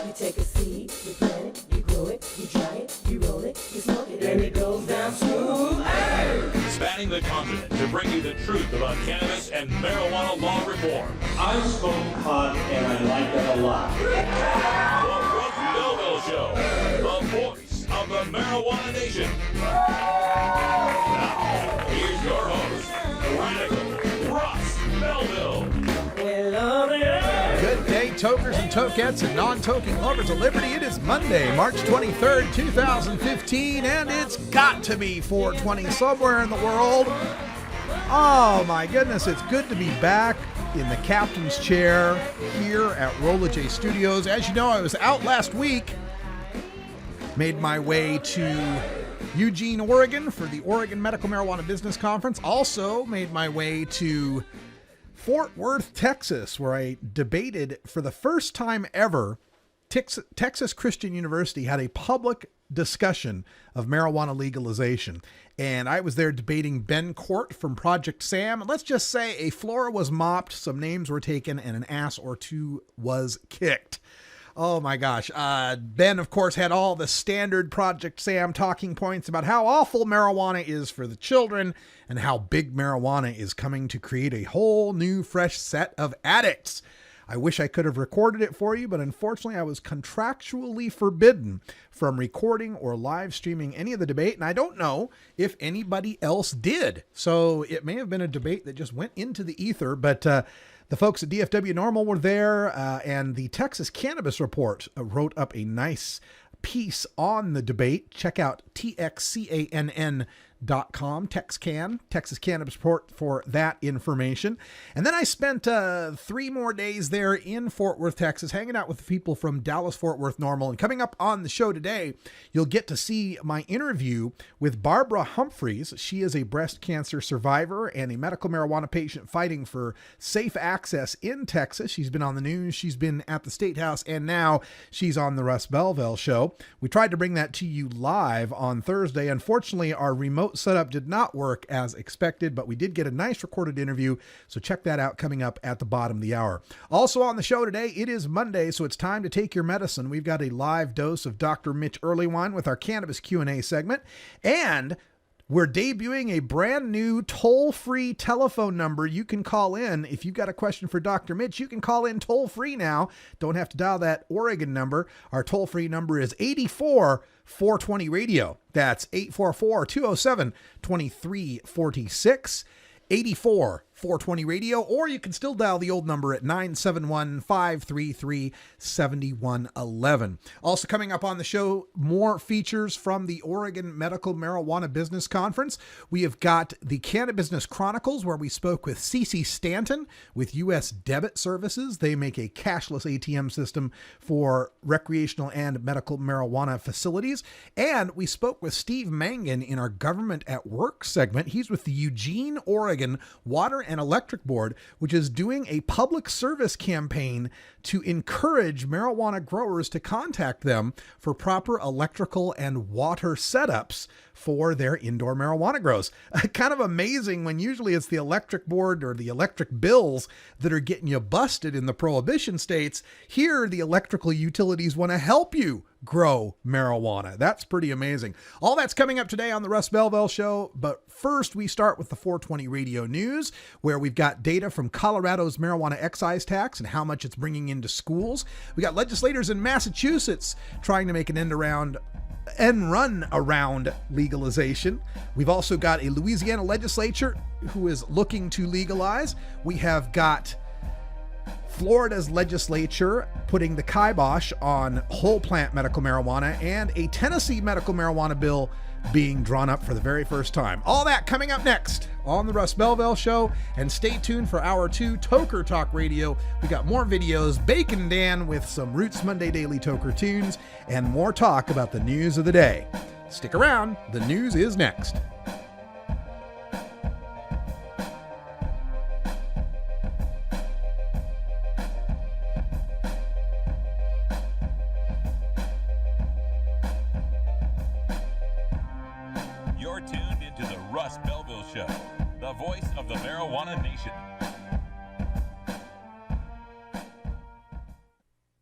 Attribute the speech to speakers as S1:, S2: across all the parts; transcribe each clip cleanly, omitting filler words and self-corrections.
S1: You take a seed, you plant it, you grow it, you dry it, you roll it, you smoke it, and it goes down smooth. Hey!
S2: Spanning the continent to bring you the truth about cannabis and marijuana law reform.
S3: I smoke pot and I like it a lot.
S2: The Russ Belville Show, the voice of the marijuana nation. Now, here's your host, Radical Russ Belville.
S4: Good day, tokers and tokettes and non-toking lovers of liberty. It is Monday, March 23rd, 2015, and it's got to be 420 somewhere in the world. Oh my goodness, it's good to be back in the captain's chair here at Rolla J Studios. As you know, I was out last week, made my way to Eugene, Oregon for the Oregon Medical Marijuana Business Conference. Also made my way to Fort Worth, Texas, where I debated for the first time ever. Texas Christian University had a public discussion of marijuana legalization. And I was there debating Ben Court from Project Sam. And let's just say a floor was mopped, some names were taken, and an ass or two was kicked. Oh my gosh. Ben, of course, had all the standard Project Sam talking points about how awful marijuana is for the children and how big marijuana is coming to create a whole new fresh set of addicts. I wish I could have recorded it for you, but unfortunately I was contractually forbidden from recording or live streaming any of the debate, and I don't know if anybody else did. So it may have been a debate that just went into the ether, but the folks at DFW NORML were there, and the Texas Cannabis Report wrote up a nice piece on the debate. Check out TXCANN.com, TexCan, Texas Cannabis Report, for that information. And then I spent 3 more days there in Fort Worth, Texas, hanging out with the people from Dallas Fort Worth NORML. And coming up on the show today, you'll get to see my interview with Barbara Humphreys. She is a breast cancer survivor and a medical marijuana patient fighting for safe access in Texas. She's been on the news, she's been at the State House, and now she's on the Russ Belville Show. We tried to bring that to you live on Thursday. Unfortunately, our remote setup did not work as expected, but we did get a nice recorded interview, so check that out coming up at the bottom of the hour. Also on the show today, it is Monday, so it's time to take your medicine. We've got a live dose of Dr. Mitch Earlywine with our Cannabis Q&A segment, and we're debuting a brand new toll-free telephone number you can call in. If you've got a question for Dr. Mitch, you can call in toll-free now. Don't have to dial that Oregon number. Our toll-free number is 84-420-RADIO. That's 844-207-2346. 84-420-RADIO, or you can still dial the old number at 971-533-7111. Also coming up on the show, more features from the Oregon Medical Marijuana Business Conference. We have got the Cannabis Chronicles, where we spoke with Cece Stanton with U.S. Debit Services. They make a cashless ATM system for recreational and medical marijuana facilities. And we spoke with Steve Mangan in our Government at Work segment. He's with the Eugene, Oregon Water and Electric Board, which is doing a public service campaign to encourage marijuana growers to contact them for proper electrical and water setups for their indoor marijuana grows. Kind of amazing when usually it's the electric board or the electric bills that are getting you busted in the prohibition states. Here, the electrical utilities want to help you grow marijuana. That's pretty amazing. All that's coming up today on the Russ Belville Show. But first, we start with the 420 Radio News, where we've got data from Colorado's marijuana excise tax and how much it's bringing into schools. We got legislators in Massachusetts trying to make an end run around legalization. We've also got a Louisiana legislature who is looking to legalize. We have got Florida's legislature putting the kibosh on whole plant medical marijuana, and a Tennessee medical marijuana bill being drawn up for the very first time. All that coming up next on the Russ Belville Show, and stay tuned for Hour 2 Toker Talk Radio. We got more videos, Bacon Dan with some Roots Monday Daily Toker tunes, and more talk about the news of the day. Stick around, the news is next.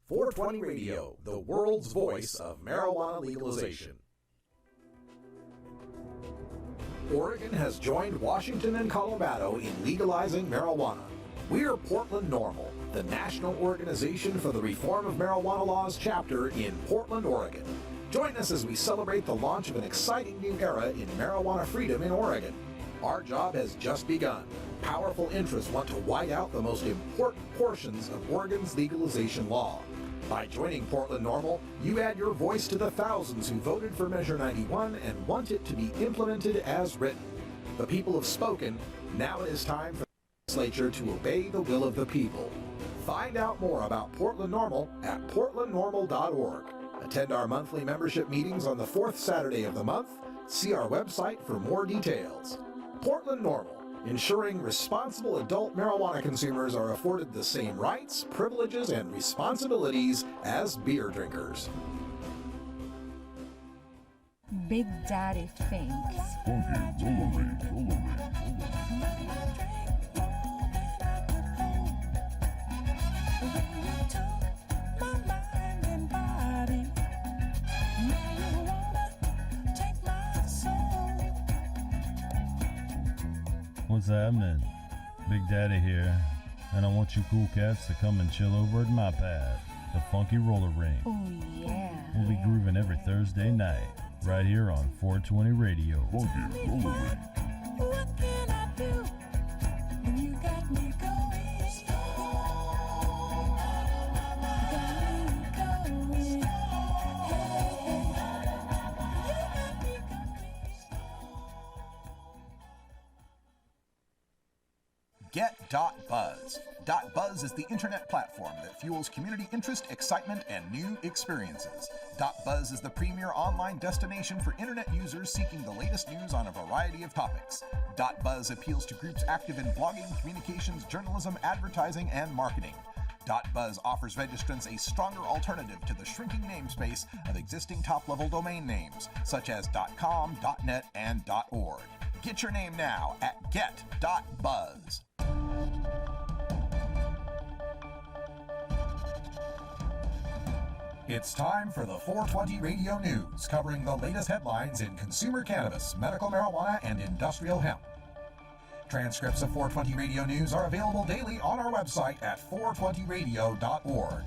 S4: 420 Radio, the world's voice of marijuana legalization. Oregon has joined Washington and Colorado in legalizing marijuana. We're Portland NORML, the national organization for the reform of marijuana laws chapter in Portland, Oregon. Join us as we celebrate the launch of an exciting new era in marijuana freedom in Oregon. Our job has just begun. Powerful interests want to white out the most important portions of Oregon's legalization law. By joining Portland NORML, you add your voice to the thousands who voted for Measure 91 and want it to be implemented as written. The people have spoken. Now it is time for the legislature to obey the will of the people. Find out more about Portland NORML at portlandnormal.org. Attend our monthly membership meetings on the fourth Saturday of the month. See our website for more details. Portland NORML, ensuring responsible adult marijuana consumers are afforded the same rights, privileges, and responsibilities as beer drinkers.
S5: Big Daddy thinks.
S6: What's happening? Big Daddy here, and I want you cool cats to come and chill over at my pad, the Funky Roller Ring.
S5: Oh yeah.
S6: We'll be grooving every Thursday night, right here on 420 Radio. Funky Roller Ring.
S7: What can I do when you got me going?
S4: Get.Buzz. .Buzz is the internet platform that fuels community interest, excitement, and new experiences. .Buzz is the premier online destination for internet users seeking the latest news on a variety of topics. .Buzz appeals to groups active in blogging, communications, journalism, advertising, and marketing. .Buzz offers registrants a stronger alternative to the shrinking namespace of existing top-level domain names, such as .com, .net, and .org. Get your name now at get.buzz. It's time for the 420 Radio News, covering the latest headlines in consumer cannabis, medical marijuana, and industrial hemp. Transcripts of 420 Radio News are available daily on our website at 420radio.org.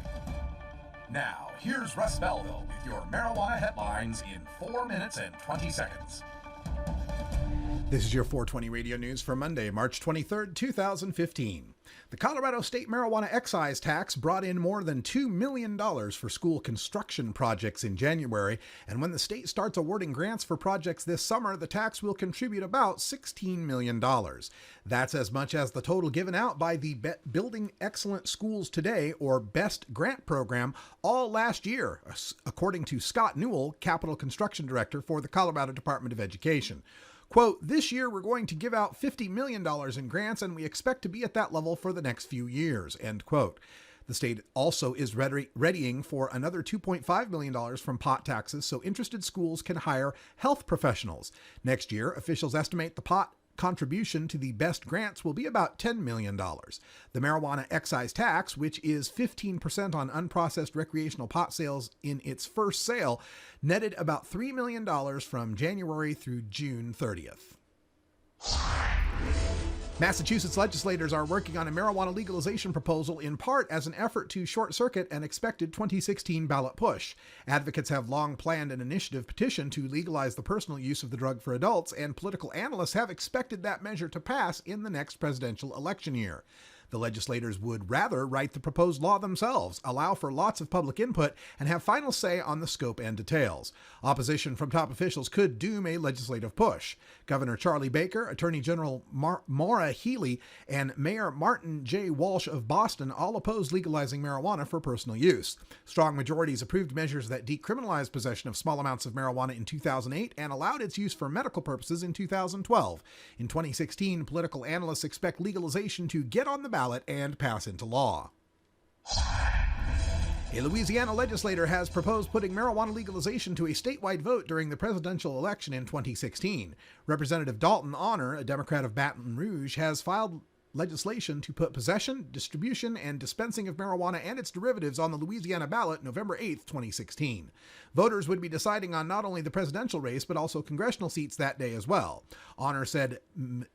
S4: Now, here's Russ Belville with your marijuana headlines in 4 minutes and 20 seconds. This is your 420 Radio News for Monday, March 23rd, 2015. The Colorado State Marijuana Excise Tax brought in more than $2 million for school construction projects in January, and when the state starts awarding grants for projects this summer, the tax will contribute about $16 million. That's as much as the total given out by the Building Excellent Schools Today, or BEST grant program, all last year, according to Scott Newell, Capital Construction Director for the Colorado Department of Education. Quote, "This year we're going to give out $50 million in grants, and we expect to be at that level for the next few years," end quote. The state also is readying for another $2.5 million from pot taxes so interested schools can hire health professionals. Next year, officials estimate the pot contribution to the BEST grants will be about $10 million. The marijuana excise tax, which is 15% on unprocessed recreational pot sales in its first sale, netted about $3 million from January through June 30th. Massachusetts legislators are working on a marijuana legalization proposal in part as an effort to short-circuit an expected 2016 ballot push. Advocates have long planned an initiative petition to legalize the personal use of the drug for adults, and political analysts have expected that measure to pass in the next presidential election year. The legislators would rather write the proposed law themselves, allow for lots of public input, and have final say on the scope and details. Opposition from top officials could doom a legislative push. Governor Charlie Baker, Attorney General Maura Healey, and Mayor Martin J. Walsh of Boston all oppose legalizing marijuana for personal use. Strong majorities approved measures that decriminalized possession of small amounts of marijuana in 2008 and allowed its use for medical purposes in 2012. In 2016, political analysts expect legalization to get on the ballot and pass into law. A Louisiana legislator has proposed putting marijuana legalization to a statewide vote during the presidential election in 2016. Representative Dalton Honor, a Democrat of Baton Rouge, has filed legislation to put possession, distribution, and dispensing of marijuana and its derivatives on the Louisiana ballot November 8, 2016. Voters would be deciding on not only the presidential race, but also congressional seats that day as well. Honor said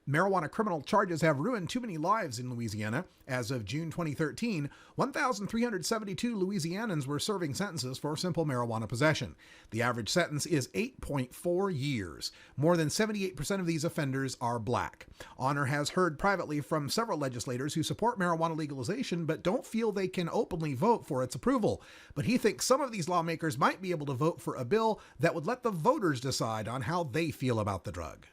S4: marijuana criminal charges have ruined too many lives in Louisiana. As of June 2013, 1,372 Louisianans were serving sentences for simple marijuana possession. The average sentence is 8.4 years. More than 78% of these offenders are black. Honor has heard privately from several legislators who support marijuana legalization but don't feel they can openly vote for its approval. But he thinks some of these lawmakers might be able to vote for a bill that would let the voters decide on how they feel about the drug.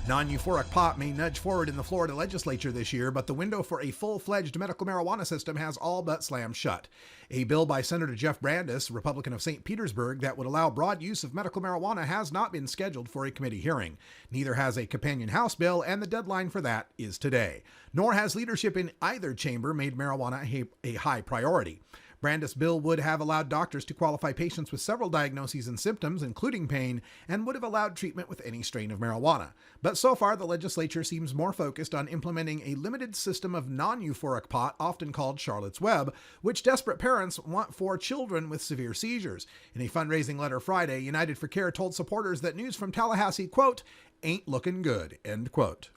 S4: Non-euphoric pot may nudge forward in the Florida legislature this year, but the window for a full-fledged medical marijuana system has all but slammed shut. A bill by Senator Jeff Brandes, Republican of St. Petersburg, that would allow broad use of medical marijuana has not been scheduled for a committee hearing. Neither has a companion House bill, and the deadline for that is today. Nor has leadership in either chamber made marijuana a high priority. Brandes' bill would have allowed doctors to qualify patients with several diagnoses and symptoms, including pain, and would have allowed treatment with any strain of marijuana. But so far, the legislature seems more focused on implementing a limited system of non-euphoric pot, often called Charlotte's Web, which desperate parents want for children with severe seizures. In a fundraising letter Friday, United for Care told supporters that news from Tallahassee, quote, ain't looking good, end quote.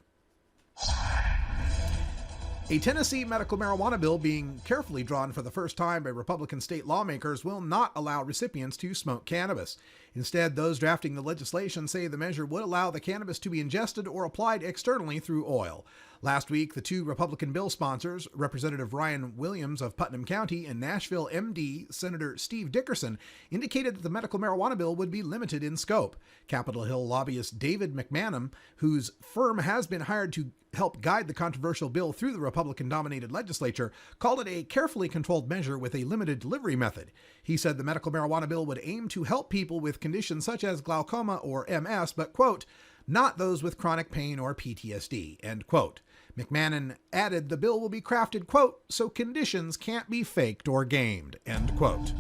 S4: A Tennessee medical marijuana bill being carefully drawn for the first time by Republican state lawmakers will not allow recipients to smoke cannabis. Instead, those drafting the legislation say the measure would allow the cannabis to be ingested or applied externally through oil. Last week, the two Republican bill sponsors, Representative Ryan Williams of Putnam County and Nashville MD Senator Steve Dickerson, indicated that the medical marijuana bill would be limited in scope. Capitol Hill lobbyist David McManum, whose firm has been hired to help guide the controversial bill through the Republican-dominated legislature, called it a carefully controlled measure with a limited delivery method. He said the medical marijuana bill would aim to help people with conditions such as glaucoma or MS, but, quote, not those with chronic pain or PTSD, end quote. McMahon added the bill will be crafted, quote, so conditions can't be faked or gamed, end quote.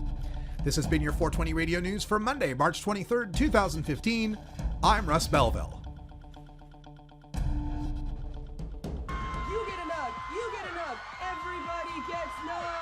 S4: This has been your 420 Radio News for Monday, March 23rd, 2015. I'm Russ Belville.
S1: You get a nug. You get a nug. Everybody gets nugs.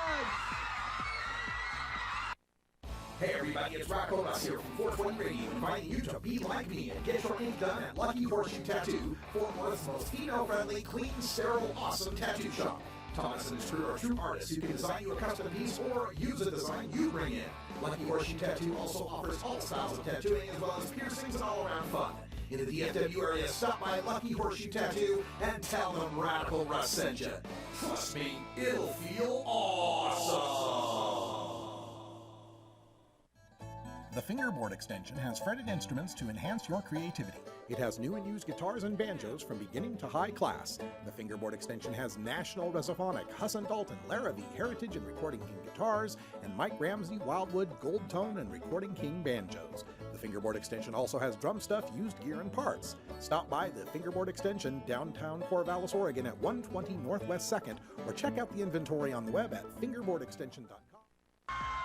S4: Hey everybody, it's Rocco Russ here from 420 Radio, inviting you to be like me and get your ink done at Lucky Horseshoe Tattoo, Fort Worth's most female-friendly, clean, sterile, awesome tattoo shop. Thomas and his crew are true artists who can design you a custom piece or use a design you bring in. Lucky Horseshoe Tattoo also offers all styles of tattooing as well as piercings and all-around fun. In the DFW area, stop by Lucky Horseshoe Tattoo and tell them Radical Russ sent you. Trust me, it'll feel awesome. The Fingerboard Extension has fretted instruments to enhance your creativity. It has new and used guitars and banjos from beginning to high class. The Fingerboard Extension has National Resophonic, Husson Dalton, Larrabee, Heritage and Recording King guitars, and Mike Ramsey, Wildwood, Gold Tone, and Recording King banjos. The Fingerboard Extension also has drum stuff, used gear, and parts. Stop by the Fingerboard Extension, downtown Corvallis, Oregon at 120 Northwest 2nd, or check out the inventory on the web at fingerboardextension.com.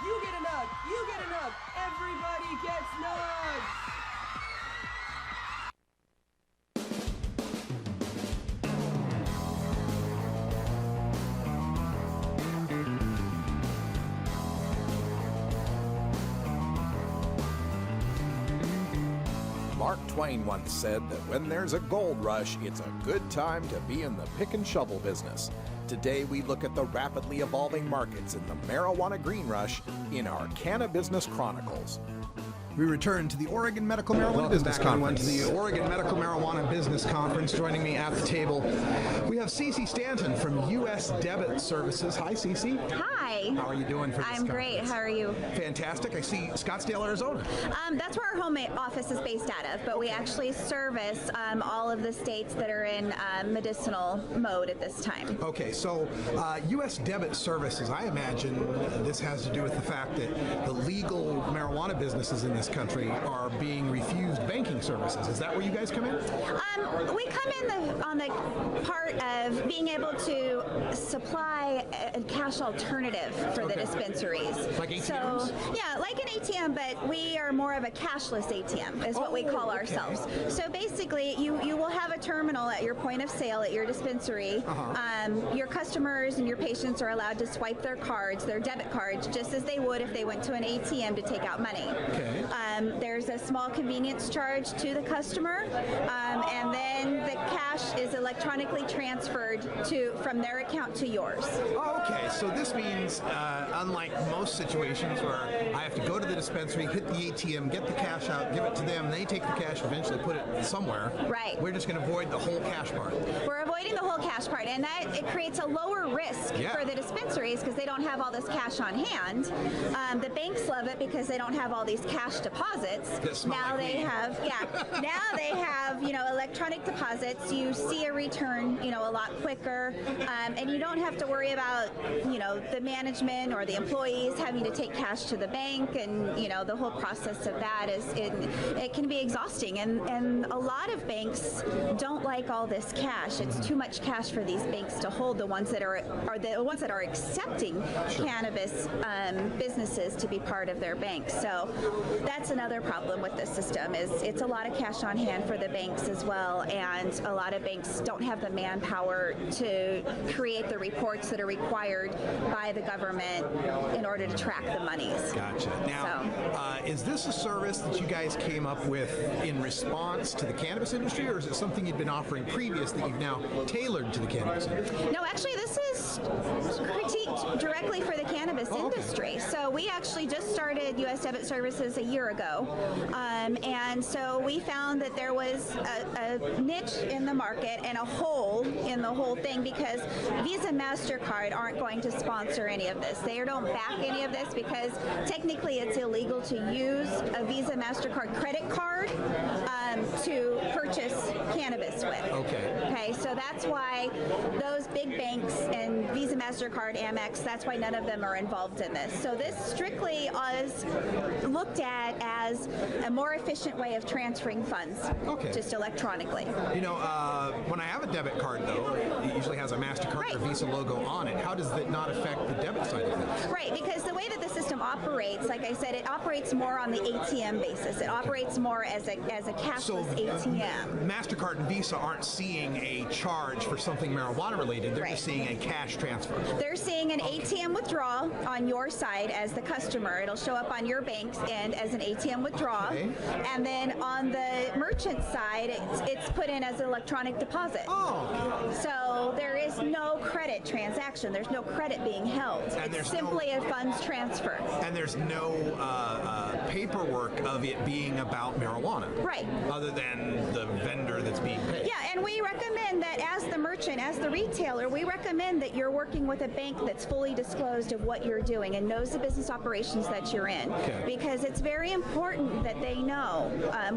S1: You get a nug. You get a nug. Everybody gets nugs.
S4: Mark Twain once said that when there's a gold rush, it's a good time to be in the pick and shovel business. Today we look at the rapidly evolving markets in the marijuana green rush in our Cannabusiness Chronicles. We return to the Oregon Medical Marijuana Business Conference.
S8: To the Oregon Medical Marijuana Business Conference. Joining me at the table, we have Cece Stanton from U.S. Debit Services. Hi, Cece.
S9: Hi.
S8: How are you doing for this
S9: I'm great.
S8: conference?
S9: How are you?
S8: Fantastic. I see Scottsdale, Arizona.
S9: That's where our home office is based out of, but we actually service all of the states that are in medicinal mode at this time.
S8: Okay, so U.S. Debit Services, I imagine this has to do with the fact that the legal marijuana businesses in this country are being refused banking services. Is that where you guys come in?
S9: We come in on the part of being able to supply a cash alternative for the dispensaries.
S8: Like ATMs?
S9: So, yeah, like an ATM, but we are more of a cashless ATM, is what we call ourselves. So basically, you will have a terminal at your point of sale at your dispensary. Your customers and your patients are allowed to swipe their cards, their debit cards, just as they would if they went to an ATM to take out money.
S8: Okay.
S9: There's a small convenience charge to the customer, and then the cash is electronically transferred from their account to yours.
S8: Oh, okay, so this means, unlike most situations where I have to go to the dispensary, hit the ATM, get the cash out, give it to them, they take the cash, eventually put it somewhere.
S9: Right.
S8: We're just going to avoid the whole cash part.
S9: We're avoiding the whole cash part, and that it creates a lower risk for the dispensaries because they don't have all this cash on hand. The banks love it because they don't have all these cash deposits. Now they have, now they have, electronic deposits. You see a return, a lot quicker, and you don't have to worry about, the management or the employees having to take cash to the bank, and the whole process of that it can be exhausting, and a lot of banks don't like all this cash. It's too much cash for these banks to hold. The ones that are the ones that are accepting cannabis businesses to be part of their banks. So that's another problem with the system is it's a lot of cash on hand for the banks as well, and a lot of banks don't have the manpower to create the reports that are required by the government in order to track the monies.
S8: Gotcha. Now, is this a service that you guys came up with in response to the cannabis industry, or is it something you'd been offering previous that you've now tailored to the cannabis industry?
S9: No, actually, this is critiqued directly for the cannabis industry. So we actually just started U.S. Debit Services a year ago, and so we found that there was a niche in the market and a hole in the whole thing because Visa and MasterCard aren't going to sponsor any of this. They don't back any of this because technically it's illegal to use a Visa MasterCard credit card to purchase cannabis with. Okay, so that's why those big banks and Visa, MasterCard, Amex, that's why none of them are involved in this. So this strictly is looked at as a more efficient way of transferring funds, just electronically.
S8: When I have a debit card, though, it usually has a MasterCard or Visa logo on it. How does that not affect the debit side of things?
S9: Right, because the way that the system operates, like I said, it operates more on the ATM basis. It operates more as a cashless ATM.
S8: MasterCard and Visa aren't seeing a charge for something marijuana related. They're just seeing a cash transfer.
S9: They're seeing an ATM withdrawal on your side as the customer. It'll show up on your bank's end as an ATM withdrawal. And then on the merchant side, it's put in as an electronic deposit. So there is no credit transaction. There's no credit being held. And it's simply a funds transfer.
S8: And there's no paperwork of it being about marijuana.
S9: Right.
S8: Other than the vendor that's being paid.
S9: Yeah, and we recommend that as the merchant, as the retailer, we recommend that you're working with a bank that's fully disclosed of what you're doing and knows the business operations that you're in. Because it's very important that they know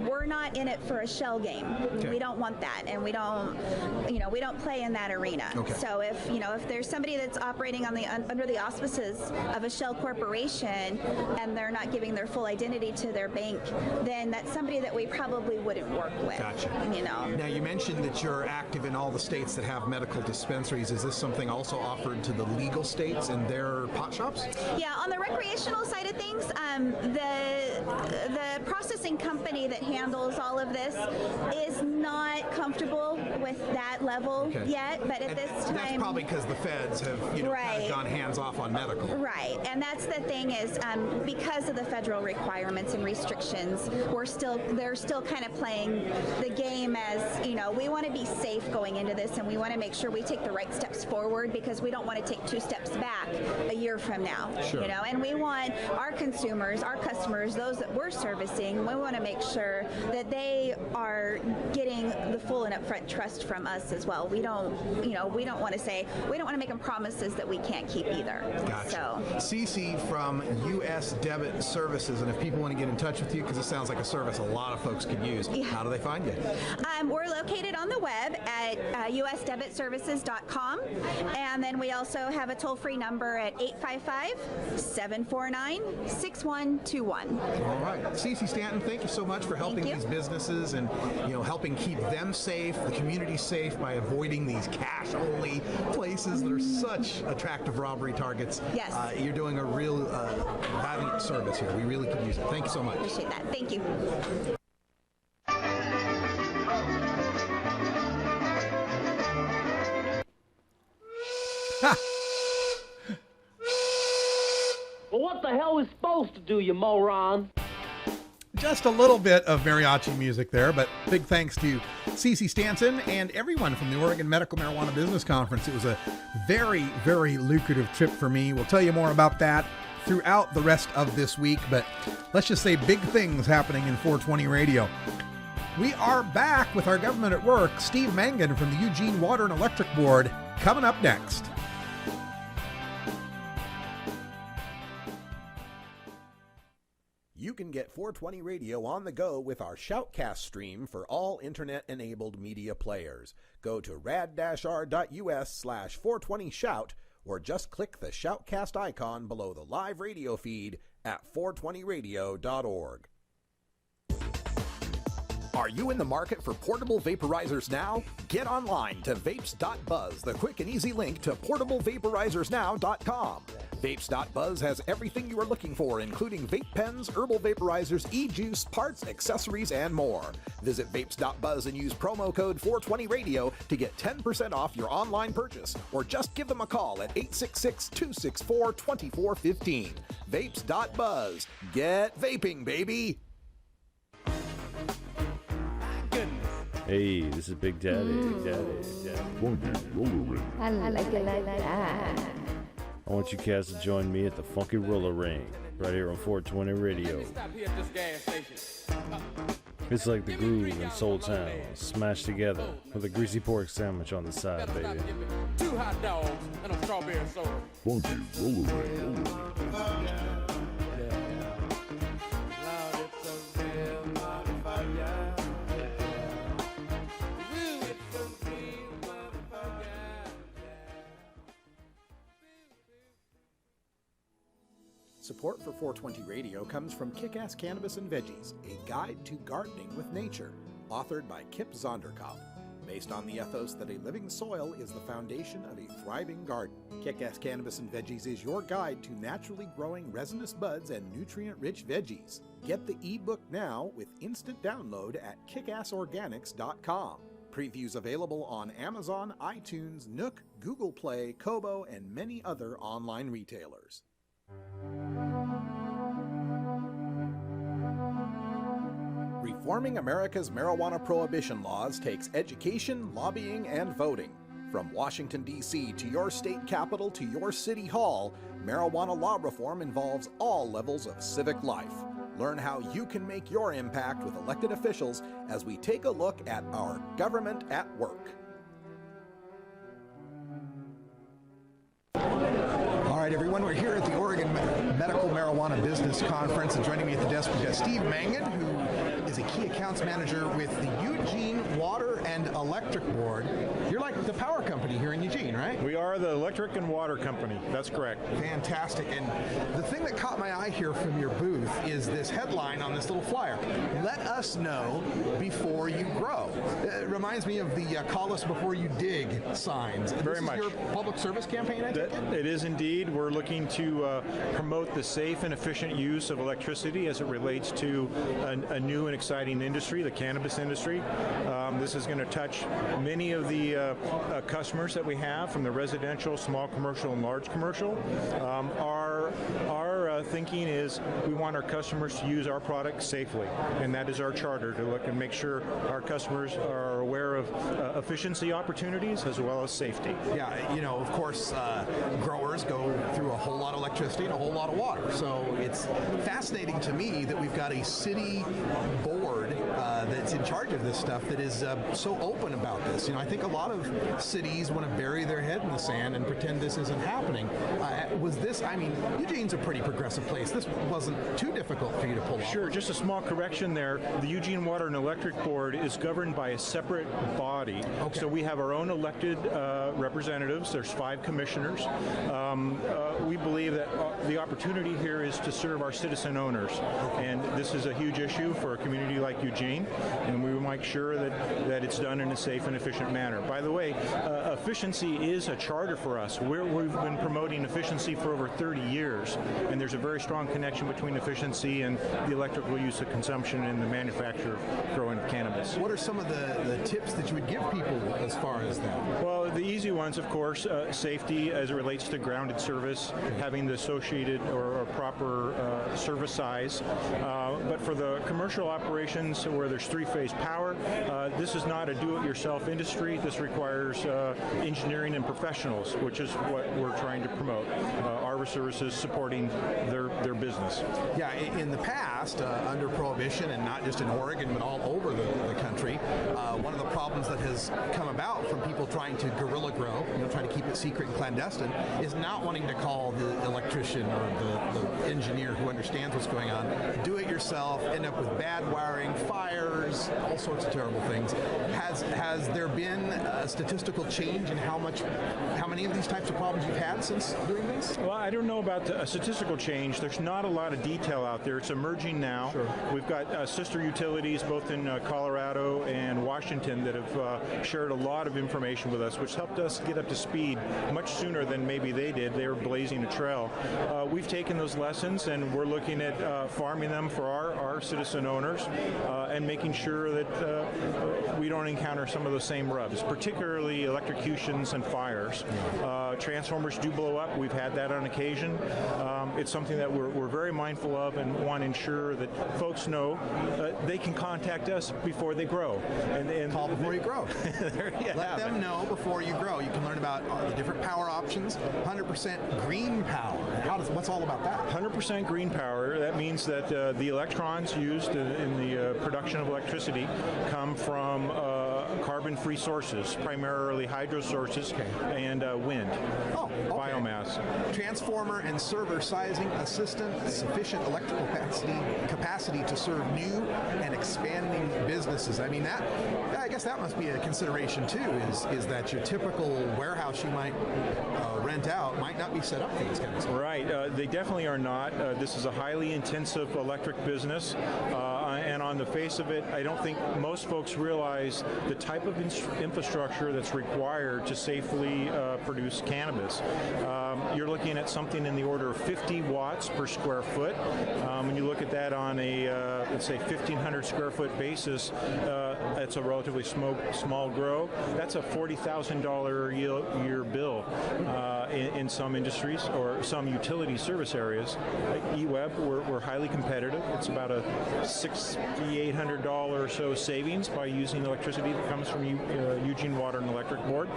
S9: we're not in it for a shell game. We don't want that, and we don't play in that arena. So if there's somebody that's operating on under the auspices of a shell corporation and they're not giving their full identity to their bank, then that's somebody that we probably wouldn't work with.
S8: Gotcha. Now you mentioned that you're active in all the states that have medical dispensaries. Is this something also offered to the legal states and their pot shops?
S9: Yeah, on the recreational side of things, the processing company that handles all of this is not comfortable with that level yet, but at this time...
S8: That's probably because the feds have kind of gone hands off on medical.
S9: Right, and that's the thing is because of the federal requirements and restrictions, they're still kind of playing the game as, we want to be safe going into this, and we want to make sure we take the right steps forward because we don't want to take 2 steps back a year from now. And we want our consumers, our customers, those that we're servicing, we want to make sure that they are getting the full and upfront trust from us as well. We don't want to make them promises that we can't keep either.
S8: Gotcha.
S9: So
S8: Cece from U.S. Debit Services, and if people want to get in touch with you, because it sounds like a service a lot of folks could use, how do they find you?
S9: We're located on the web at usdebitservices.com, and then we also have a toll-free number at 855-749-6121.
S8: All right. Cece Stanton, thank you so much for helping these businesses and helping keep them safe, the community safe, by avoiding these cash-only places that are such attractive robbery targets.
S9: Yes.
S8: You're doing a real valiant service here. We really could use it. Thank you so much.
S9: Appreciate that. Thank you.
S10: Well, what the hell is supposed to do, you moron?
S4: Just a little bit of mariachi music there, but big thanks to Cece Stanton and everyone from the Oregon Medical Marijuana Business Conference. It was a very, very lucrative trip for me. We'll tell you more about that throughout the rest of this week, but let's just say big things happening in 420 Radio. We are back with our government at work. Steve Mangan from the Eugene Water and Electric Board coming up next. You can get 420 Radio on the go with our Shoutcast stream for all internet-enabled media players. Go to rad-r.us/420shout or just click the Shoutcast icon below the live radio feed at 420radio.org. Are you in the market for portable vaporizers now? Get online to vapes.buzz, the quick and easy link to portablevaporizers.now.com. Vapes.buzz has everything you are looking for, including vape pens, herbal vaporizers, e-juice, parts, accessories, and more. Visit vapes.buzz and use promo code 420radio to get 10% off your online purchase, or just give them a call at 866-264-2415. Vapes.buzz. Get vaping, baby!
S6: Hey, this is Big Daddy.
S7: I like it like that.
S6: I want you cats to join me at the Funky Roller Ring, right here on 420 Radio. It's like the groove in Soul Town, smashed together with a greasy pork sandwich on the side, baby.
S11: 2 hot dogs and a strawberry soda.
S6: Funky Roller Ring.
S4: Support for 420 Radio comes from Kick-Ass Cannabis and Veggies, a guide to gardening with nature, authored by Kip Zonderkopf. Based on the ethos that a living soil is the foundation of a thriving garden, Kick-Ass Cannabis and Veggies is your guide to naturally growing resinous buds and nutrient-rich veggies. Get the ebook now with instant download at kickassorganics.com. Previews available on Amazon, iTunes, Nook, Google Play, Kobo, and many other online retailers. Reforming America's marijuana prohibition laws takes education, lobbying, and voting. From Washington, D.C. to your state capital to your city hall, marijuana law reform involves all levels of civic life. Learn how you can make your impact with elected officials as we take a look at our government at work.
S8: All right, everyone, we're here at the Oregon Medical Marijuana Business Conference, and joining me at the desk, we've got Steve Mangan, who is a key accounts manager with the Eugene Water and Electric Board. You're like the power company here in Eugene, right?
S12: We are the electric and water company. That's correct.
S8: Fantastic. And the thing that caught my eye here from your booth is this headline on this little flyer. Let us know before you grow. It reminds me of the call us before you dig signs.
S12: Very much.
S8: This is your public service campaign, I take it?
S12: It is indeed. We're looking to promote the safe and efficient use of electricity as it relates to a new and exciting industry, the cannabis industry. This is going to touch many of the customers that we have, from the residential, small commercial, and large commercial. Our thinking is we want our customers to use our products safely, and that is our charter, to look and make sure our customers are aware of efficiency opportunities as well as safety.
S8: Yeah, you know, of course, growers go through a whole lot of electricity and a whole lot of water, so it's fascinating to me that we've got a city board board that's in charge of this stuff that is so open about this. I think a lot of cities want to bury their head in the sand and pretend this isn't happening. Was this, Eugene's a pretty progressive place. This wasn't too difficult for you to pull off.
S12: Sure, just a small correction there. The Eugene Water and Electric Board is governed by a separate body.
S8: Okay.
S12: So we have our own elected representatives. There's 5 commissioners. We believe that the opportunity here is to serve our citizen owners. And this is a huge issue for a community like Eugene, and we will make sure that it's done in a safe and efficient manner. By the way, efficiency is a charter for us. We've been promoting efficiency for over 30 years, and there's a very strong connection between efficiency and the electrical use of consumption in the manufacture of growing cannabis.
S8: What are some of the tips that you would give people as far as that?
S12: Well, the easy ones, of course, safety as it relates to grounded service, having the associated or proper service size. But for the commercial operations where there's 3-phase power, this is not a do-it-yourself industry. This requires engineering and professionals, which is what we're trying to promote. Arbor Services supporting their business.
S8: Yeah, in the past, under Prohibition, and not just in Oregon, but all over the country, one of the problems that has come about from people trying to guerrilla grow, trying to keep it secret and clandestine, is not wanting to call the electrician or the engineer who understands what's going on. Do it yourself, end up with bad wiring, fires, all sorts of terrible things. Has there been a statistical change in how many of these types of problems you've had since doing this?
S12: Well, I don't know about a statistical change. There's not a lot of detail out there. It's emerging now.
S8: Sure.
S12: We've got sister utilities both in Colorado and Washington that have shared a lot of information with us, which helped us get up to speed much sooner than maybe they did. They were blazing a trail. We've taken those lessons and we're looking at farming them for our citizen owners and making sure that we don't encounter some of those same rubs, particularly electrocutions and fires. Transformers do blow up. We've had that on occasion. It's something that we're very mindful of and want to ensure that folks know they can contact us before they grow. And
S8: call before you grow.
S12: Let
S8: them know before you grow. You can learn about the different power options. 100% green power. What's all about that?
S12: 100% green power. That means that the electrons used in the production of electricity come from carbon-free sources, primarily hydro sources and wind.
S8: Oh, okay.
S12: Biomass.
S8: Transformer and server sizing assistant, sufficient electrical capacity to serve new and expanding businesses. I guess that must be a consideration too, is that your typical warehouse you might rent out might not be set up for this kind of stuff.
S12: Right. They definitely are not. This is a highly intensive electric business. And on the face of it, I don't think most folks realize the type of infrastructure that's required to safely produce cannabis. You're looking at something in the order of 50 watts per square foot. When you look at that on a, let's say, 1,500 square foot basis, that's a relatively small grow. That's a $40,000 a year bill in some industries or some utility service areas. Like eWeb, we're highly competitive. It's about a $6,800 or so savings by using electricity that comes from Eugene Water and Electric Board.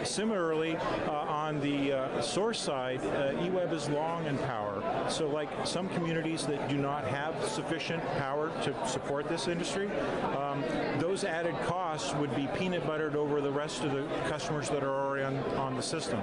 S12: Similarly, on the source side, eWeb is long in power. So like some communities that do not have sufficient power to support this industry, those added costs would be peanut buttered over the rest of the customers that are already on the system.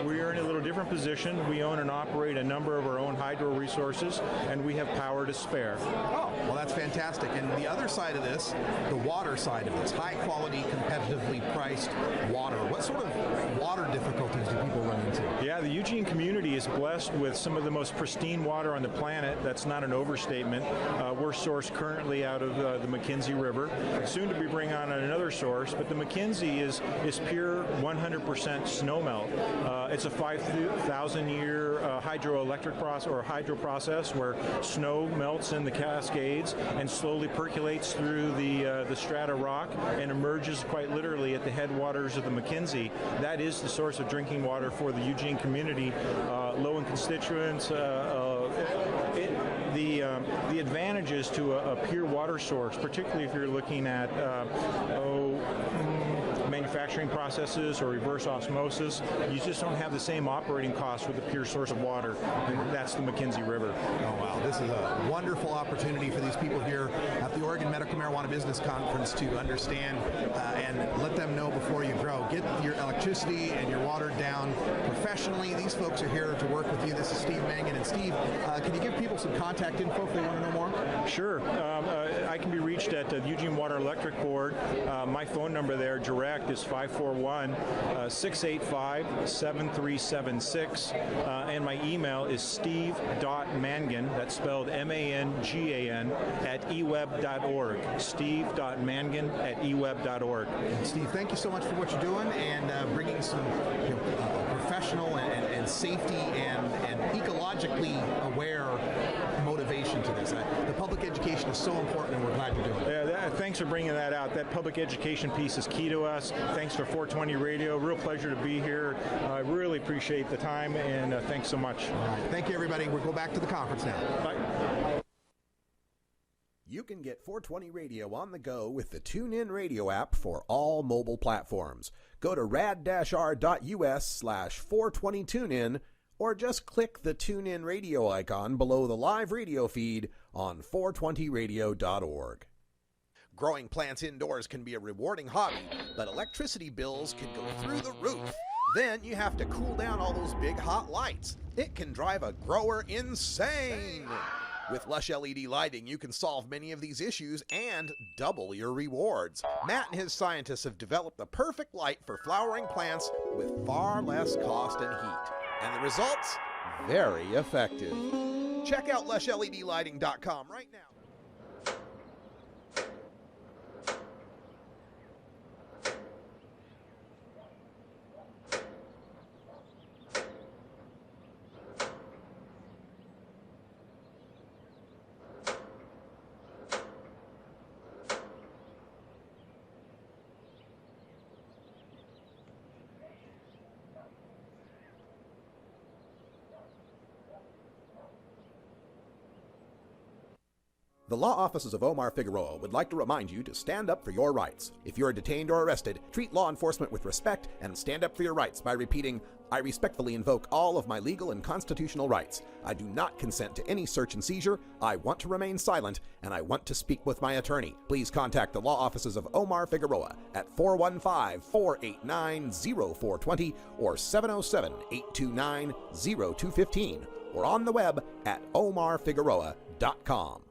S12: We are in a little different position. We own and operate a number of our own hydro resources, and we have power to spare.
S8: Oh, well, that's fantastic. And the other side of this, the water side of this, high quality, competitively priced water. What sort of water difficulties do people run into?
S12: Yeah, the Eugene community is blessed with some of the most pristine water on the planet. That's not an overstatement. We're sourced currently out of the McKenzie River. Soon to be bringing on another source, but the McKenzie is pure 100% snowmelt. It's a 5,000-year hydroelectric process or hydro process where snow melts in the Cascades and slowly percolates through the strata rock and emerges quite literally at the headwaters of the McKenzie. That is the source of drinking water for the Eugene community. Low in constituents. The advantages to a pure water source, particularly if you're looking at manufacturing processes or reverse osmosis, you just don't have the same operating costs with a pure source of water, and that's the McKenzie River.
S8: Oh, wow. This is a wonderful opportunity for these people here at the Oregon Medical Marijuana Business Conference to understand and let them know before you grow. Get your electricity and your water down professionally. These folks are here to work with you. This is Steve Mangan. And Steve, can you give people some contact info if they want to know more?
S12: Sure. I can be reached at the Eugene Water Electric Board. My phone number there direct is 541-685-7376. And my email is steve.mangan, that's spelled M-A-N-G-A-N, at eweb.org. steve.mangan at eweb.org.
S8: Steve, thank you so much for what you're doing and bringing some professional and safety and ecologically aware motivation to this. The public education is so important, and we're glad you're doing it.
S12: Yeah, thanks for bringing that out. That public education piece is key to us. Thanks for 420 Radio. Real pleasure to be here. I really appreciate the time, and thanks so much.
S8: All right. Thank you, everybody. We'll go back to the conference now.
S12: Bye.
S4: You can get 420 Radio on the go with the TuneIn Radio app for all mobile platforms. Go to rad-r.us/420tunein or just click the TuneIn Radio icon below the live radio feed on 420radio.org. Growing plants indoors can be a rewarding hobby, but electricity bills can go through the roof. Then you have to cool down all those big hot lights. It can drive a grower insane. With Lush LED lighting, you can solve many of these issues and double your rewards. Matt and his scientists have developed the perfect light for flowering plants with far less cost and heat. And the results? Very effective. Check out lushledlighting.com right now. The law offices of Omar Figueroa would like to remind you to stand up for your rights. If you are detained or arrested, treat law enforcement with respect and stand up for your rights by repeating, "I respectfully invoke all of my legal and constitutional rights. I do not consent to any search and seizure. I want to remain silent, and I want to speak with my attorney." Please contact the law offices of Omar Figueroa at 415-489-0420 or 707-829-0215 or on the web at omarfigueroa.com.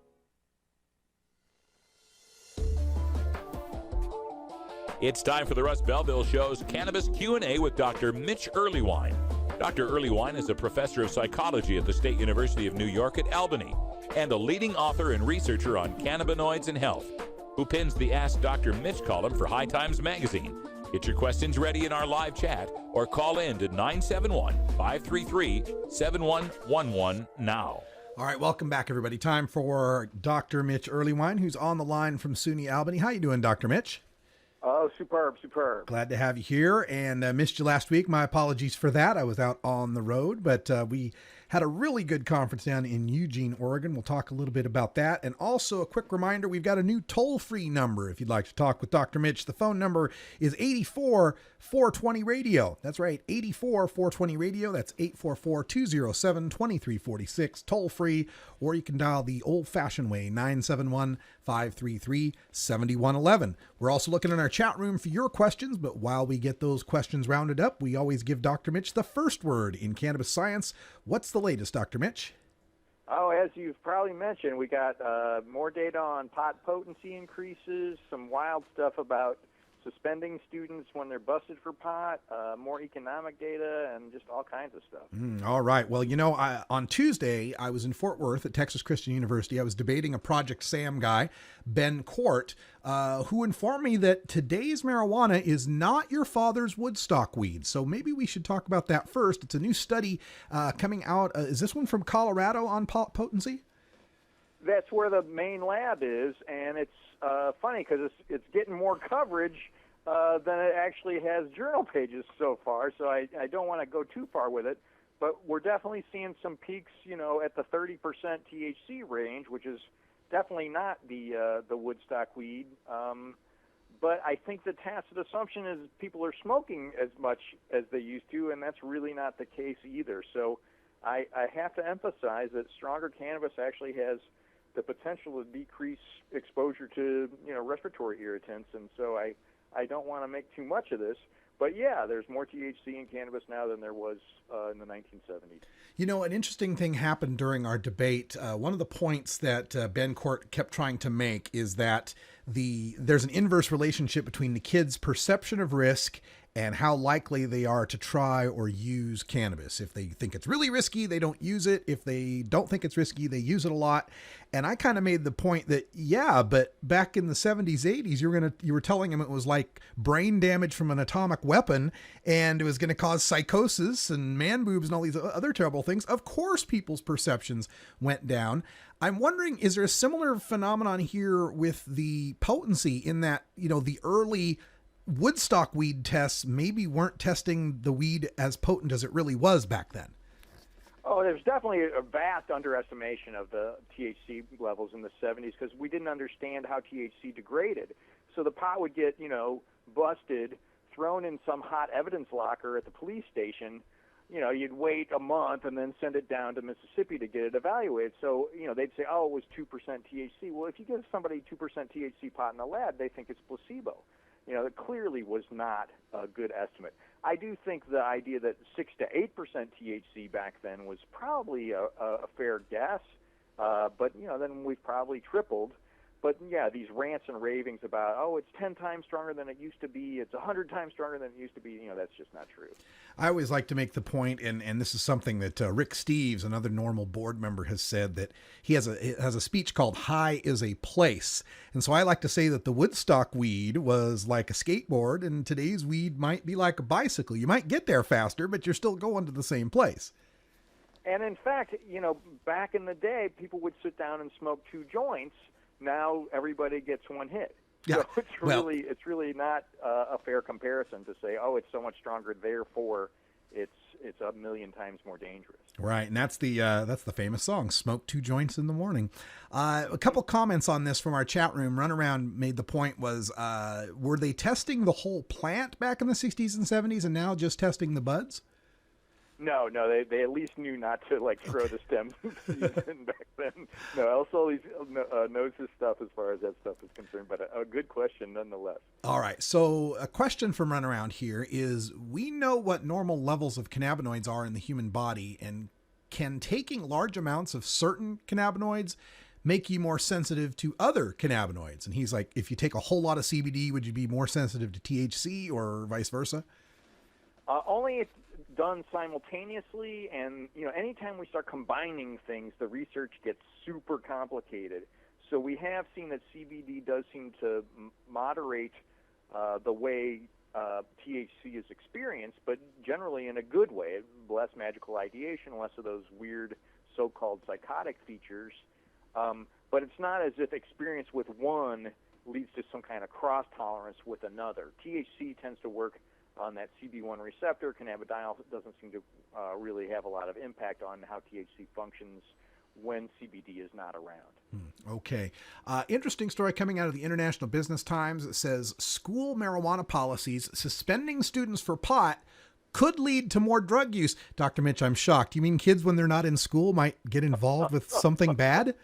S2: It's time for the Russ Belville Show's Cannabis Q&A with Dr. Mitch Earlywine. Dr. Earlywine is a professor of psychology at the State University of New York at Albany and a leading author and researcher on cannabinoids and health, who pins the Ask Dr. Mitch column for High Times magazine. Get your questions ready in our live chat or call in to 971-533-7111 now.
S4: All right, welcome back, everybody. Time for Dr. Mitch Earlywine, who's on the line from SUNY Albany. How you doing, Dr. Mitch?
S13: Oh, superb.
S4: Glad to have you here, and missed you last week. My apologies for that. I was out on the road, but we had a really good conference down in Eugene, Oregon. We'll talk a little bit about that. And also a quick reminder, we've got a new toll-free number if you'd like to talk with Dr. Mitch. The phone number is 84-420-RADIO. That's right, 84-420-RADIO. That's 844-207-2346, toll-free, or you can dial the old-fashioned way, 971-533-7111. We're also looking in our chat room for your questions, but while we get those questions rounded up, we always give Dr. Mitch the first word in cannabis science. What's the latest, Dr. Mitch?
S13: Oh, as you've probably mentioned, we got more data on pot potency increases, some wild stuff about suspending students when they're busted for pot, more economic data, and just all kinds of stuff.
S4: All right. Well, you know, on Tuesday, I was in Fort Worth at Texas Christian University. I was debating a Project Sam guy, Ben Court, who informed me that today's marijuana is not your father's Woodstock weed. So maybe we should talk about that first. It's a new study coming out. Is this one from Colorado on pot potency?
S13: That's where the main lab is, and it's funny because it's getting more coverage than it actually has journal pages so far, so I don't want to go too far with it, but we're definitely seeing some peaks, you know, at the 30% THC range, which is definitely not the Woodstock weed, But I think the tacit assumption is people are smoking as much as they used to, and that's really not the case either. So I have to emphasize that stronger cannabis actually has the potential to decrease exposure to respiratory irritants, and so I don't want to make too much of this. But yeah, there's more THC in cannabis now than there was in the 1970s.
S4: An interesting thing happened during our debate. One of the points that Ben Court kept trying to make is that there's an inverse relationship between the kids' perception of risk and how likely they are to try or use cannabis. If they think it's really risky, they don't use it. If they don't think it's risky, they use it a lot. And I kind of made the point that, yeah, but back in the 70s, 80s, you were telling them it was like brain damage from an atomic weapon, and it was going to cause psychosis and man boobs and all these other terrible things. Of course, people's perceptions went down. I'm wondering, is there a similar phenomenon here with the potency in that, the early Woodstock weed tests maybe weren't testing the weed as potent as it really was back then?
S13: Oh, there's definitely a vast underestimation of the THC levels in the 70s because we didn't understand how THC degraded. So the pot would get, busted, thrown in some hot evidence locker at the police station. You'd wait a month and then send it down to Mississippi to get it evaluated. So, they'd say, oh, it was 2% THC. Well, if you give somebody 2% THC pot in the lab, they think it's placebo. It clearly was not a good estimate. I do think the idea that 6 to 8% THC back then was probably a fair guess, but then we've probably tripled. But yeah, these rants and ravings about, oh, it's 10 times stronger than it used to be, it's 100 times stronger than it used to be, that's just not true.
S4: I always like to make the point, and this is something that Rick Steves, another normal board member, has said, that he has a speech called "High is a Place." And so I like to say that the Woodstock weed was like a skateboard, and today's weed might be like a bicycle. You might get there faster, but you're still going to the same place.
S13: And in fact, back in the day, people would sit down and smoke 2 joints. Now everybody gets 1 hit.
S4: Yeah.
S13: So it's really not a fair comparison to say, oh, it's so much stronger, therefore it's 1,000,000 times more dangerous.
S4: Right, and that's the famous song, "Smoke 2 joints in the morning." A couple comments on this from our chat room. Runaround made the point was, were they testing the whole plant back in the 60s and 70s and now just testing the buds?
S13: No, they at least knew not to throw the stems back then. No, El Solis knows his stuff as far as that stuff is concerned, but a good question nonetheless.
S4: All right, so a question from Runaround here is, we know what normal levels of cannabinoids are in the human body, and can taking large amounts of certain cannabinoids make you more sensitive to other cannabinoids? And he's like, if you take a whole lot of CBD, would you be more sensitive to THC or vice versa?
S13: Only if done simultaneously, and anytime we start combining things, the research gets super complicated. So we have seen that CBD does seem to moderate the way THC is experienced, but generally in a good way. Less magical ideation, less of those weird so-called psychotic features. But it's not as if experience with one leads to some kind of cross-tolerance with another. THC tends to work on that CB1 receptor. Cannabidiol doesn't seem to really have a lot of impact on how THC functions when CBD is not around.
S4: Okay. Interesting story coming out of the International Business Times. It says, school marijuana policies suspending students for pot could lead to more drug use. Dr. Mitch, I'm shocked. You mean kids, when they're not in school, might get involved with something bad?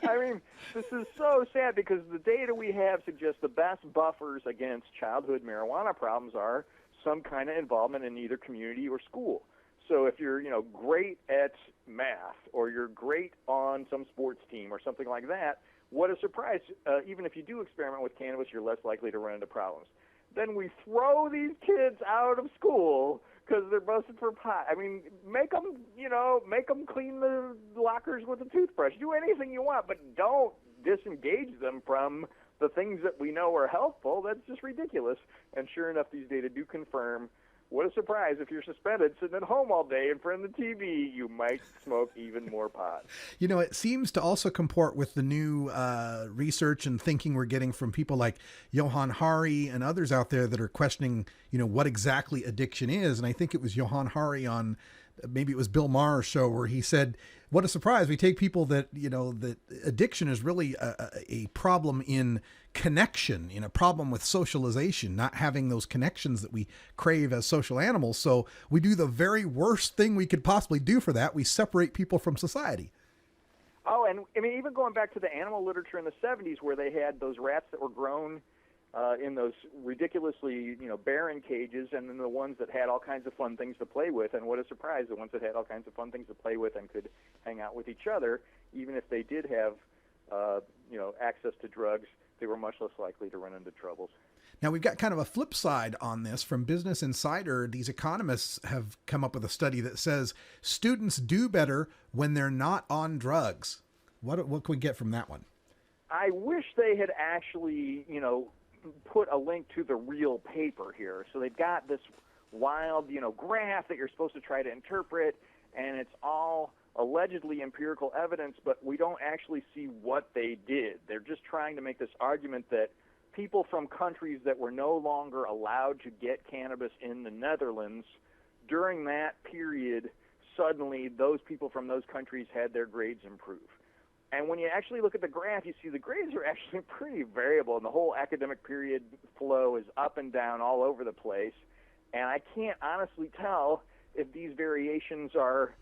S13: I mean, this is so sad because the data we have suggests the best buffers against childhood marijuana problems are some kind of involvement in either community or school. So if you're, great at math, or you're great on some sports team or something like that, what a surprise. Even if you do experiment with cannabis, you're less likely to run into problems. Then we throw these kids out of school because they're busted for pot. I mean, make them clean the lockers with a toothbrush. Do anything you want, but don't disengage them from the things that we know are helpful. That's just ridiculous. And sure enough, these data do confirm, what a surprise, if you're suspended sitting at home all day in front of the TV, you might smoke even more pot.
S4: It seems to also comport with the new research and thinking we're getting from people like Johan Hari and others out there that are questioning, what exactly addiction is. And I think it was Johan Hari on, maybe it was Bill Maher's show, where he said, what a surprise. We take people that, that addiction is really a problem in connection, problem with socialization, not having those connections that we crave as social animals. So we do the very worst thing we could possibly do for that. We separate people from society.
S13: Oh, and I mean, even going back to the animal literature in the 70s where they had those rats that were grown in those ridiculously, barren cages, and then the ones that had all kinds of fun things to play with. And what a surprise, the ones that had all kinds of fun things to play with and could hang out with each other, even if they did have, access to drugs, they were much less likely to run into troubles.
S4: Now, we've got kind of a flip side on this from Business Insider. These economists have come up with a study that says students do better when they're not on drugs. What can we get from that one?
S13: I wish they had actually, put a link to the real paper here. So they've got this wild, graph that you're supposed to try to interpret, and it's all allegedly empirical evidence, but we don't actually see what they did. They're just trying to make this argument that people from countries that were no longer allowed to get cannabis in the Netherlands, during that period, suddenly those people from those countries had their grades improve. And when you actually look at the graph, you see the grades are actually pretty variable, and the whole academic period flow is up and down all over the place. And I can't honestly tell if these variations are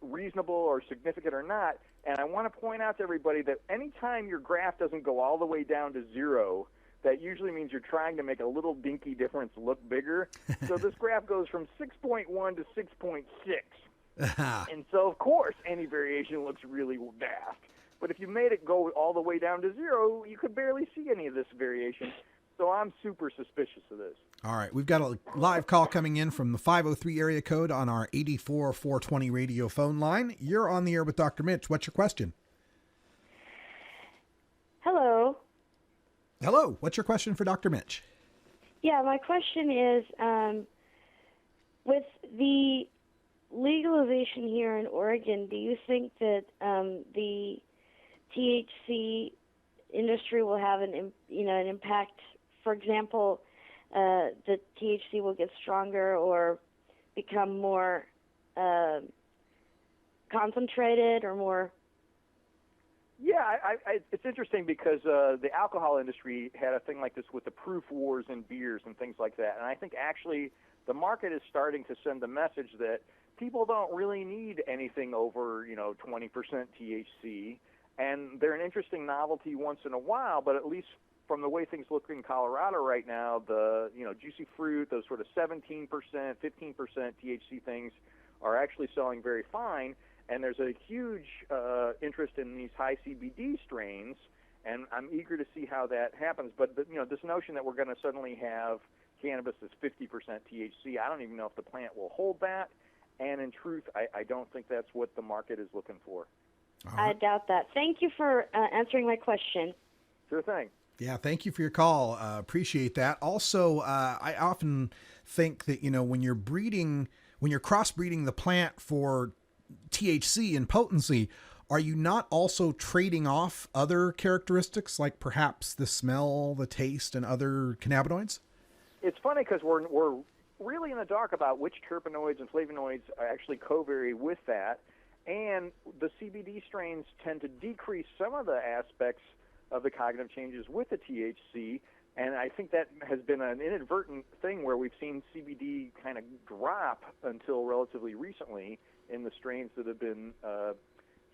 S13: reasonable or significant or not. And I want to point out to everybody that anytime your graph doesn't go all the way down to zero, that usually means you're trying to make a little dinky difference look bigger. So this graph goes from 6.1 to 6.6. And so, of course, any variation looks really daft. But if you made it go all the way down to zero, you could barely see any of this variation. So I'm super suspicious of this.
S4: All right. We've got a live call coming in from the 503 area code on our 84-420 radio phone line. You're on the air with Dr. Mitch. What's your question?
S14: Hello.
S4: Hello. What's your question for Dr. Mitch?
S14: Yeah, my question is, with the legalization here in Oregon, do you think that the THC industry will have an impact? For example, the THC will get stronger or become more concentrated or more?
S13: Yeah, it's interesting because the alcohol industry had a thing like this with the proof wars in beers and things like that. And I think actually the market is starting to send the message that people don't really need anything over, 20% THC. And they're an interesting novelty once in a while, but at least from the way things look in Colorado right now, the juicy fruit, those sort of 17%, 15% THC things are actually selling very fine. And there's a huge interest in these high CBD strains, and I'm eager to see how that happens. But this notion that we're going to suddenly have cannabis that's 50% THC, I don't even know if the plant will hold that. And in truth, I don't think that's what the market is looking for.
S14: I doubt that. Thank you for answering my question.
S13: Sure thing.
S4: Yeah, thank you for your call. Appreciate that. Also, I often think that, when you're crossbreeding the plant for THC and potency, are you not also trading off other characteristics like perhaps the smell, the taste, and other cannabinoids?
S13: It's funny because we're really in the dark about which terpenoids and flavonoids actually co-vary with that, and the CBD strains tend to decrease some of the aspects of the cognitive changes with the THC, and I think that has been an inadvertent thing where we've seen CBD kind of drop until relatively recently in the strains that have been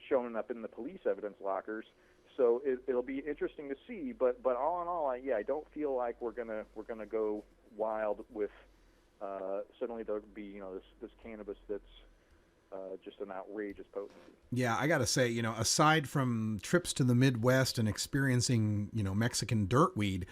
S13: shown up in the police evidence lockers. So it'll be interesting to see, but all in all, I don't feel like we're gonna go wild with suddenly there'll be this cannabis that's just an outrageous potency. Yeah,
S4: I got to say, aside from trips to the Midwest and experiencing, Mexican dirtweed,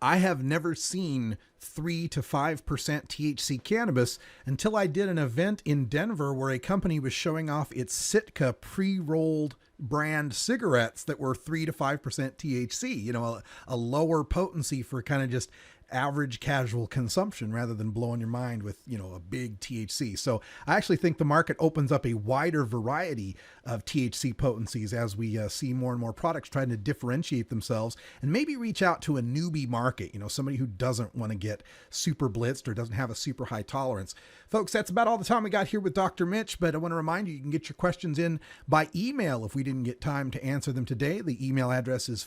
S4: I have never seen 3 to 5% THC cannabis until I did an event in Denver where a company was showing off its Sitka pre-rolled brand cigarettes that were 3 to 5% THC, a lower potency for kind of just average casual consumption rather than blowing your mind with, a big THC. So I actually think the market opens up a wider variety of THC potencies as we see more and more products trying to differentiate themselves and maybe reach out to a newbie market, somebody who doesn't want to get super blitzed or doesn't have a super high tolerance. Folks, that's about all the time we got here with Dr. Mitch, but I want to remind you can get your questions in by email if we didn't get time to answer them today. The email address is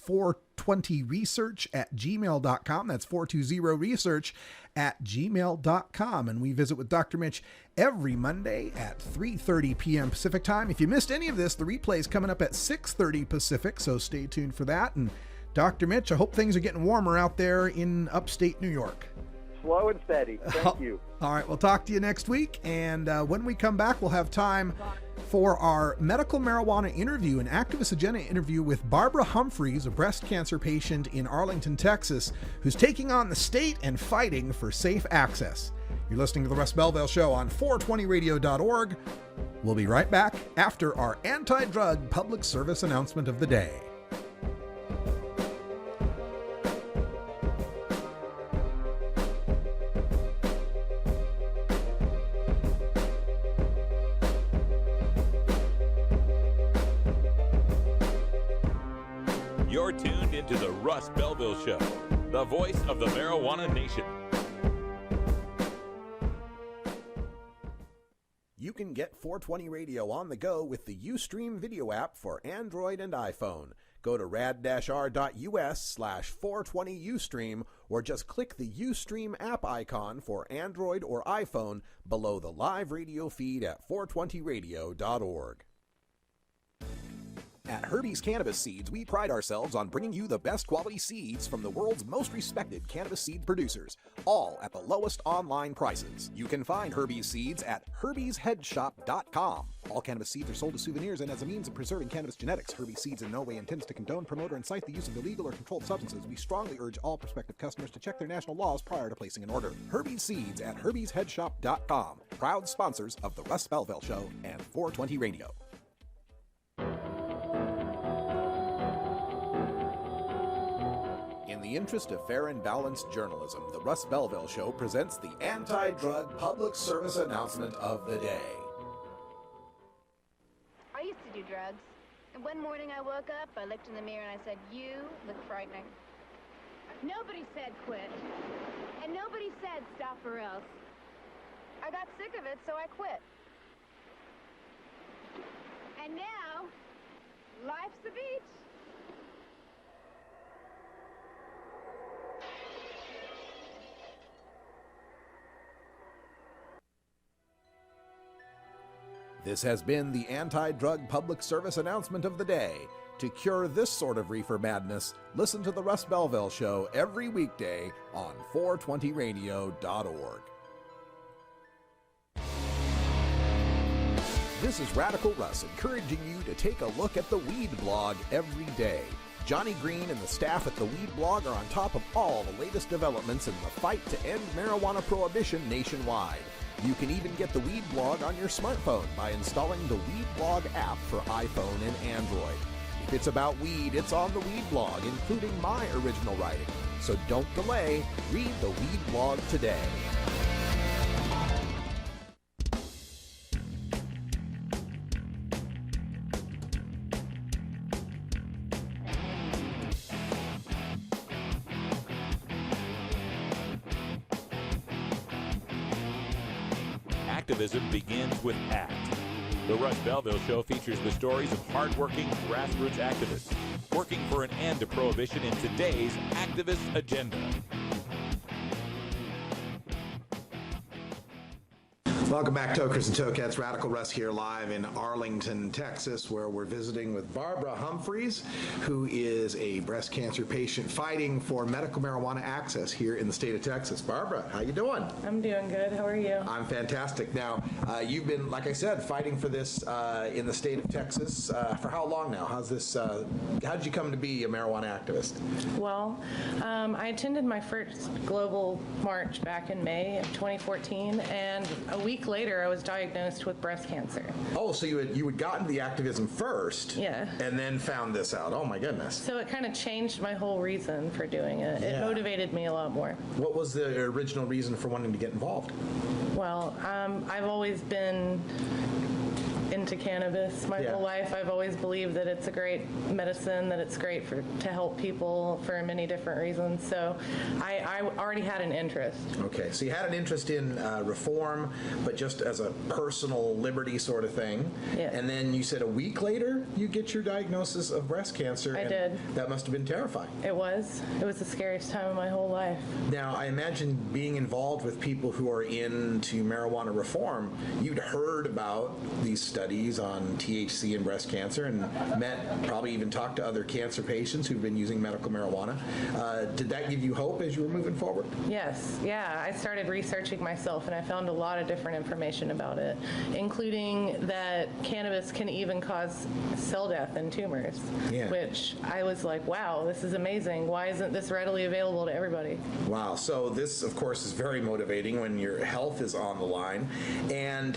S4: 420research@gmail.com. That's 420research@gmail.com. And we visit with Dr. Mitch every Monday at 3:30 p.m. Pacific time. If you missed any of this, the replay is coming up at 6:30 Pacific, so stay tuned for that. And Dr. Mitch, I hope things are getting warmer out there in upstate New York.
S13: Slow and steady. Thank you.
S4: All right, we'll talk to you next week. And when we come back, we'll have time for our medical marijuana interview, an activist agenda interview with Barbara Humphreys, a breast cancer patient in Arlington, Texas, who's taking on the state and fighting for safe access. You're listening to the Russ Belville Show on 420radio.org. We'll be right back after our anti-drug public service announcement of the day.
S2: You're tuned into the Russ Belville Show, the voice of the marijuana nation.
S15: You can get 420 Radio on the go with the Ustream video app for Android and iPhone. Go to rad-r.us/420Ustream or just click the Ustream app icon for Android or iPhone below the live radio feed at 420radio.org. At Herbie's Cannabis Seeds, we pride ourselves on bringing you the best quality seeds from the world's most respected cannabis seed producers, all at the lowest online prices. You can find Herbie's Seeds at herbiesheadshop.com. All cannabis seeds are sold as souvenirs and as a means of preserving cannabis genetics. Herbie's Seeds in no way intends to condone, promote, or incite the use of illegal or controlled substances. We strongly urge all prospective customers to check their national laws prior to placing an order. Herbie's Seeds at herbiesheadshop.com. Proud sponsors of the Russ Belville Show and 420 Radio. In the interest of fair and balanced journalism, the Russ Belville Show presents the anti-drug public service announcement of the day.
S16: I used to do drugs, and one morning I woke up, I looked in the mirror, and I said, "You look frightening." Nobody said quit, and nobody said stop or else. I got sick of it, so I quit. And now, life's the beach.
S15: This has been the anti-drug public service announcement of the day. To cure this sort of reefer madness, listen to the Russ Belville Show every weekday on 420radio.org. This is Radical Russ encouraging you to take a look at the Weed Blog every day. Johnny Green and the staff at the Weed Blog are on top of all the latest developments in the fight to end marijuana prohibition nationwide. You can even get the Weed Blog on your smartphone by installing the Weed Blog app for iPhone and Android. If it's about weed, it's on the Weed Blog, including my original writing. So don't delay. Read the Weed Blog today.
S2: Activism begins with ACT. The Russ Belville Show features the stories of hardworking grassroots activists working for an end to prohibition in today's activist agenda.
S8: Welcome back, Tokers and Tokettes. Radical Russ here live in Arlington, Texas, where we're visiting with Barbara Humphreys, who is a breast cancer patient fighting for medical marijuana access here in the state of Texas. Barbara, how you doing?
S17: I'm doing good. How are you?
S8: I'm fantastic. Now, you've been, like I said, fighting for this in the state of Texas for how long now? How did you come to be a marijuana activist?
S17: Well, I attended my first global march back in May of 2014, and a week later I was diagnosed with breast cancer.
S8: Oh, so you had gotten the activism first,
S17: yeah,
S8: and then found this out. Oh my goodness.
S17: So it kind of changed my whole reason for doing it.
S8: Yeah.
S17: It motivated me a lot more.
S8: What was the original reason for wanting to get involved?
S17: Well, I've always been into cannabis. My whole life, I've always believed that it's a great medicine, that it's great to help people for many different reasons. So I already had an interest.
S8: Okay, so you had an interest in reform, but just as a personal liberty sort of thing.
S17: Yes.
S8: And then you said a week later you get your diagnosis of breast cancer.
S17: I
S8: and
S17: did.
S8: That must have been terrifying.
S17: It was. It was the scariest time of my whole life.
S8: Now, I imagine being involved with people who are into marijuana reform, you'd heard about these studies on THC and breast cancer and probably even talked to other cancer patients who've been using medical marijuana. Did that give you hope as you were moving forward?
S17: Yes. Yeah. I started researching myself, and I found a lot of different information about it, including that cannabis can even cause cell death in tumors, which I was like, wow, this is amazing. Why isn't this readily available to everybody?
S8: Wow. So this, of course, is very motivating when your health is on the line. And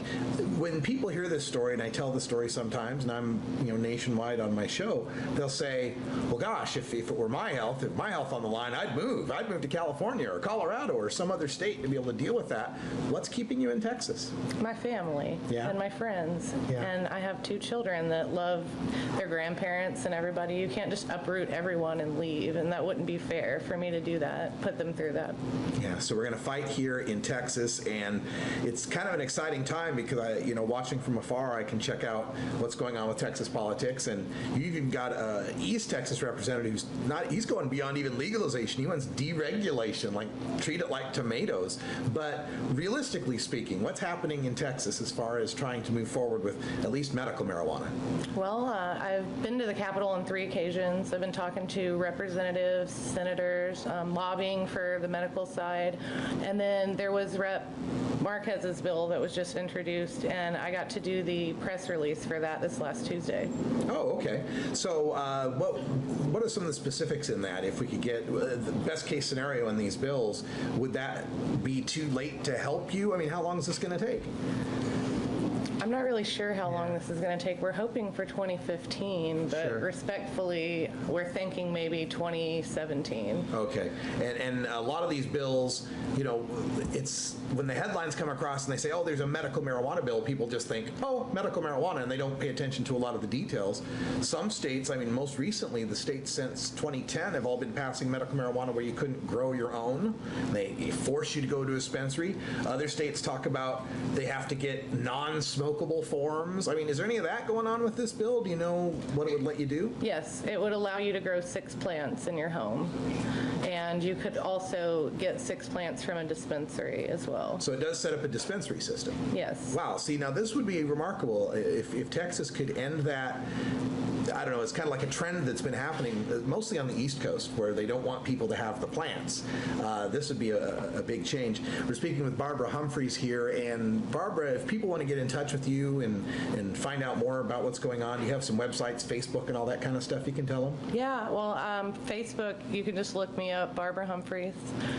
S8: when people hear this story, and I tell the story sometimes, and I'm nationwide on my show, they'll say, well, gosh, if it were my health on the line, I'd move to California or Colorado or some other state to be able to deal with that. What's keeping you in Texas?
S17: My family and my friends. And I have 2 children that love their grandparents and everybody. You can't just uproot everyone and leave, and that wouldn't be fair for me to do that, put them through that.
S8: Yeah, so we're going to fight here in Texas, and it's kind of an exciting time because watching from afar, I can check out what's going on with Texas politics, and you even got a East Texas representative he's going beyond even legalization. He wants deregulation, like treat it like tomatoes. But realistically speaking, what's happening in Texas as far as trying to move forward with at least medical marijuana?
S17: Well, I've been to the Capitol on 3 occasions. I've been talking to representatives, senators, lobbying for the medical side. And then there was Rep. Marquez's bill that was just introduced, and I got to do the press release for that this last Tuesday.
S8: Oh, okay. So what are some of the specifics in that? If we could get the best case scenario in these bills, would that be too late to help you? I mean, how long is this going to take?
S17: I'm not really sure how long this is going to take. We're hoping for 2015, but respectfully, we're thinking maybe 2017.
S8: Okay. And a lot of these bills, it's when the headlines come across and they say, oh, there's a medical marijuana bill, people just think, oh, medical marijuana, and they don't pay attention to a lot of the details. Some states, most recently, the states since 2010 have all been passing medical marijuana where you couldn't grow your own. They force you to go to a dispensary. Other states talk about they have to get non-smokable forms. Is there any of that going on with this bill? Do you know what it would let you do?
S17: Yes, it would allow you to grow 6 plants in your home. And you could also get 6 plants from a dispensary as well.
S8: So it does set up a dispensary system?
S17: Yes.
S8: Wow. See, now this would be remarkable if Texas could end that. I don't know, it's kind of like a trend that's been happening mostly on the East Coast where they don't want people to have the plants. This would be a big change. We're speaking with Barbara Humphreys here, and Barbara, if people want to get in touch with you and find out more about what's going on, you have some websites, Facebook and all that kind of stuff you can tell them?
S17: Yeah, well, Facebook, you can just look me up, Barbara Humphreys.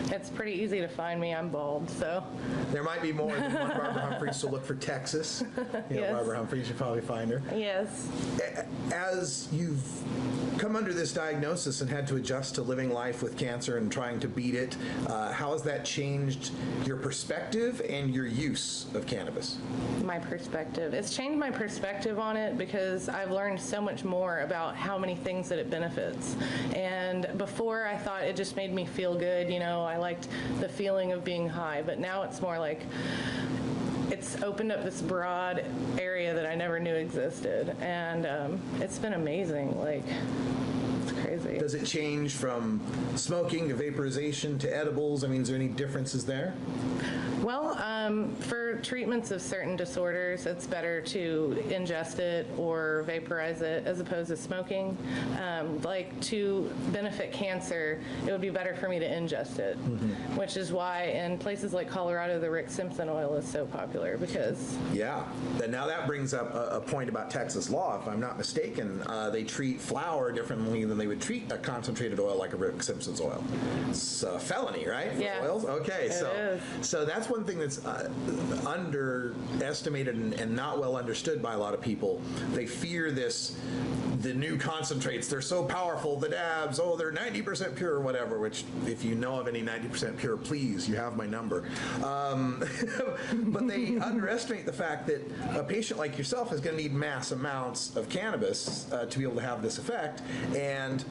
S17: It's pretty easy to find me. I'm bald, so.
S8: There might be more than one Barbara Humphreys, so look for Texas.
S17: Yes.
S8: Barbara Humphreys, you'll probably find her.
S17: Yes.
S8: As you've come under this diagnosis and had to adjust to living life with cancer and trying to beat it, how has that changed your perspective and your use of cannabis?
S17: My perspective. It's changed my perspective on it because I've learned so much more about how many things that it benefits. And before I thought it just made me feel good, I liked the feeling of being high, but now it's more like it's opened up this broad area that I never knew existed, and it's been amazing. It's crazy.
S8: Does it change from smoking to vaporization to edibles? Is there any differences there?
S17: Well, for treatments of certain disorders, it's better to ingest it or vaporize it as opposed to smoking. To benefit cancer, it would be better for me to ingest it, which is why in places like Colorado, the Rick Simpson oil is so popular because...
S8: Yeah. And now that brings up a point about Texas law. If I'm not mistaken, they treat flour differently than they would treat a concentrated oil like a Rick Simpson's oil. It's a felony, right? For
S17: Yeah.
S8: oils? Okay,
S17: It is.
S8: so that's one thing that's underestimated and not well understood by a lot of people. They fear the new concentrates. They're so powerful, the dabs, they're 90% pure or whatever, which if you know of any 90% pure, please, you have my number. But they underestimate the fact that a patient like yourself is going to need mass amounts of cannabis to be able to have this effect. And,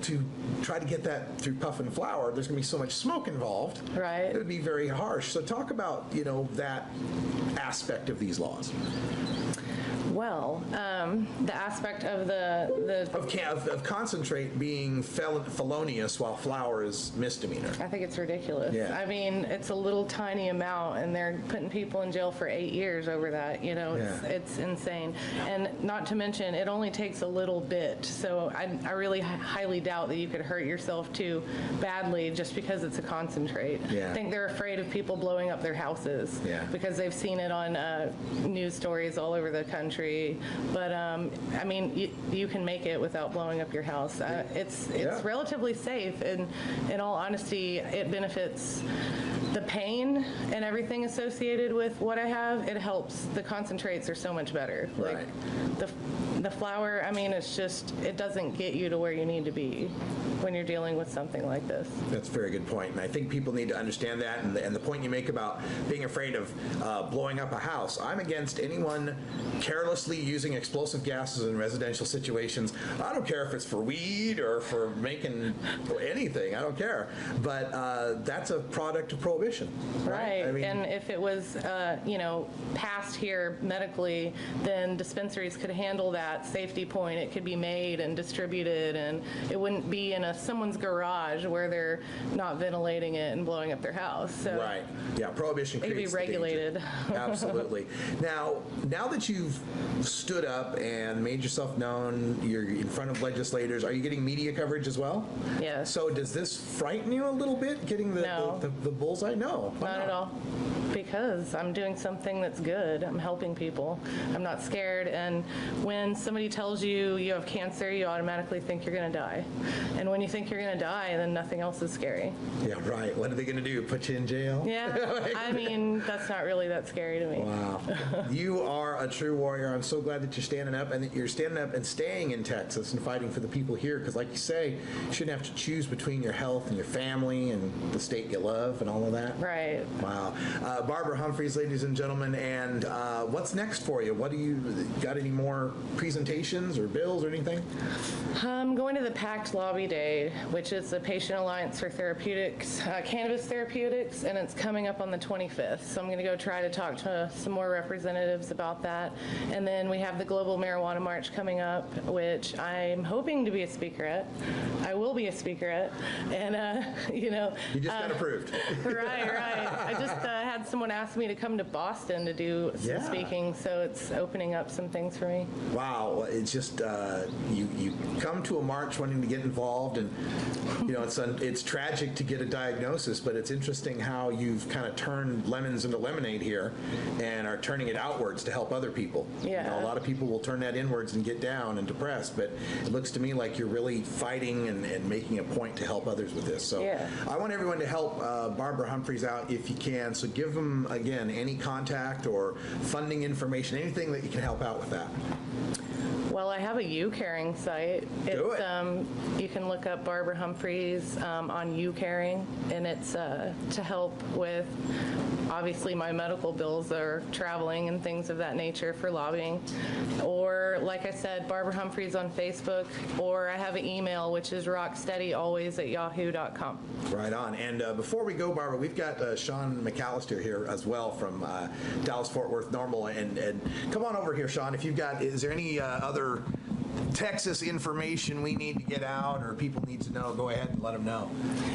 S8: to try to get that through puff and flower, there's going to be so much smoke involved.
S17: Right.
S8: It would be very harsh. So talk about, that aspect of these laws.
S17: Well, the aspect of
S8: of concentrate being felonious while flower is misdemeanor.
S17: I think it's ridiculous.
S8: Yeah.
S17: I mean, it's a little tiny amount, and they're putting people in jail for 8 years over that. It's insane. And not to mention, it only takes a little bit. So I really highly doubt that you could hurt yourself too badly just because it's a concentrate.
S8: Yeah.
S17: I think they're afraid of people blowing up their houses because they've seen it on news stories all over the country. But I mean, you can make it without blowing up your house. It's relatively safe, and in all honesty, it benefits the pain and everything associated with what I have. It helps. The concentrates are so much better.
S8: Right.
S17: Like the flour, I mean, it doesn't get you to where you need to be when you're dealing with something like this.
S8: That's a very good point, and I think people need to understand that, and the point you make about being afraid of blowing up a house. I'm against anyone carelessly using explosive gases in residential situations. I don't care if it's for weed or for making anything. I don't care. But that's a product of prohibition.
S17: Right.
S8: I mean,
S17: and if it was, passed here medically, then dispensaries could handle that safety point. It could be made and distributed, and it wouldn't be in someone's garage where they're not ventilating it and blowing up their house. So
S8: right. Yeah, prohibition
S17: it'd be
S8: creates the danger.
S17: regulated.
S8: Absolutely. Now that you've stood up and made yourself known, you're in front of legislators, are you getting media coverage as well?
S17: Yes.
S8: So does this frighten you a little bit, getting the bullseye? No.
S17: Not at all. Because I'm doing something that's good. I'm helping people. I'm not scared. And when somebody tells you you have cancer, you automatically think you're going to die. And when you think you're going to die, then nothing else is scary.
S8: Yeah, right. What are they going to do? Put you in jail?
S17: Yeah. I mean, that's not really that scary to me.
S8: Wow. You are a true warrior. I'm so glad that you're standing up, and that you're standing up and staying in Texas and fighting for the people here. Because like you say, you shouldn't have to choose between your health and your family and the state you love and all of that.
S17: Right.
S8: Wow. Barbara Humphreys, ladies and gentlemen, and what's next for you? What do you got? Any more presentations or bills or anything?
S17: I'm going to the PACT Lobby Day, which is the Patient Alliance for Therapeutics, Cannabis Therapeutics, and it's coming up on the 25th. So I'm going to go try to talk to some more representatives about that. And then we have the Global Marijuana March coming up, which I'm hoping to be a speaker at. I will be a speaker at. And,
S8: You just got approved.
S17: Right. I just had someone ask me to come to Boston to do some speaking, so it's opening up some things for me.
S8: Wow, it's just you come to a march wanting to get involved, and it's tragic to get a diagnosis, but it's interesting how you've kind of turned lemons into lemonade here, and are turning it outwards to help other people.
S17: Yeah.
S8: A lot of people will turn that inwards and get down and depressed, but it looks to me like you're really fighting and making a point to help others with this. So I want everyone to help Barbara Humphreys out if you can. So give them, again, any contact or funding information, anything that you can help out with that.
S17: Well, I have a U-Caring site.
S8: Do it.
S17: You can look up Barbara Humphreys on U-Caring, and it's to help with, obviously, my medical bills or traveling and things of that nature for lobbying. Or, like I said, Barbara Humphreys on Facebook, or I have an email, which is rocksteadyalways@yahoo.com.
S8: Right on. And before we go, Barbara, we've got Sean McAllister here as well from Dallas-Fort Worth Normal. And come on over here, Sean. If you've got, is there any other Texas information we need to get out or people need to know, go ahead and let them know.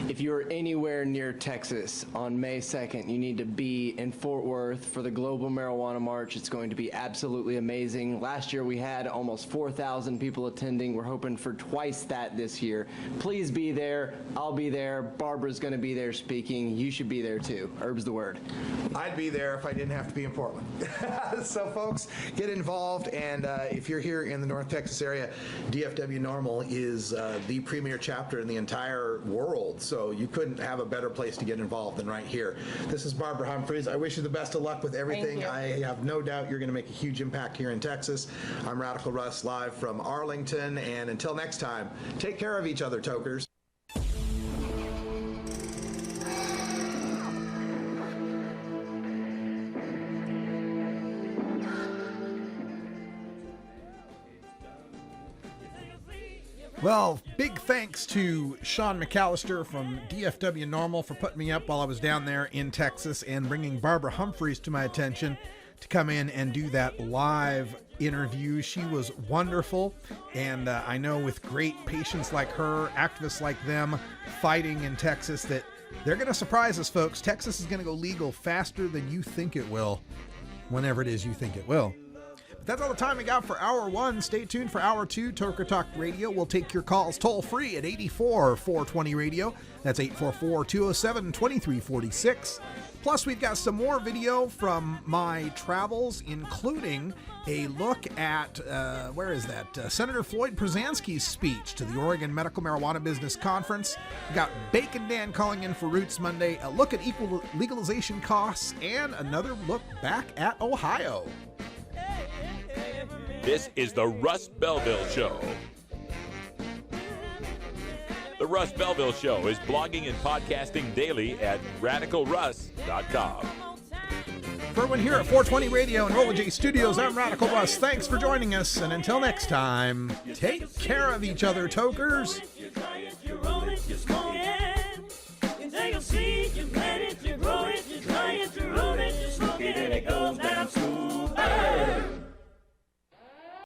S18: If you're anywhere near Texas on May 2nd, you need to be in Fort Worth for the Global Marijuana March. It's going to be absolutely amazing. Last year we had almost 4,000 people attending. We're hoping for twice that this year. Please be there. I'll be there. Barbara's going to be there speaking. You should be there too. Herb's the word.
S8: I'd be there if I didn't have to be in Portland. So folks, get involved, and if you're here in the North Texas area, DFW Normal is the premier chapter in the entire world. So you couldn't have a better place to get involved than right here. This is Barbara Humphreys. I wish you the best of luck with everything. I have no doubt you're going to make a huge impact here in Texas. I'm Radical Russ, live from Arlington. And until next time, take care of each other, tokers.
S4: Well, big thanks to Sean McAllister from DFW Normal for putting me up while I was down there in Texas and bringing Barbara Humphreys to my attention to come in and do that live interview. She was wonderful, and I know with great patients like her, activists like them fighting in Texas, that they're going to surprise us, folks. Texas is going to go legal faster than you think it will, whenever it is you think it will. That's all the time we got for Hour 1. Stay tuned for Hour 2, Toker Talk Radio. We'll take your calls toll-free at 84-420-RADIO. That's 844-207-2346. Plus, we've got some more video from my travels, including a look at, Senator Floyd Przansky's speech to the Oregon Medical Marijuana Business Conference. We've got Bacon Dan calling in for Roots Monday, a look at equal legalization costs, and another look back at Ohio.
S2: This is the Russ Belville Show. The Russ Belville Show is blogging and podcasting daily at RadicalRuss.com.
S4: For everyone here at 420 Radio and Rolla J Studios, I'm Radical Russ. Thanks for joining us, and until next time, take care of each other, tokers.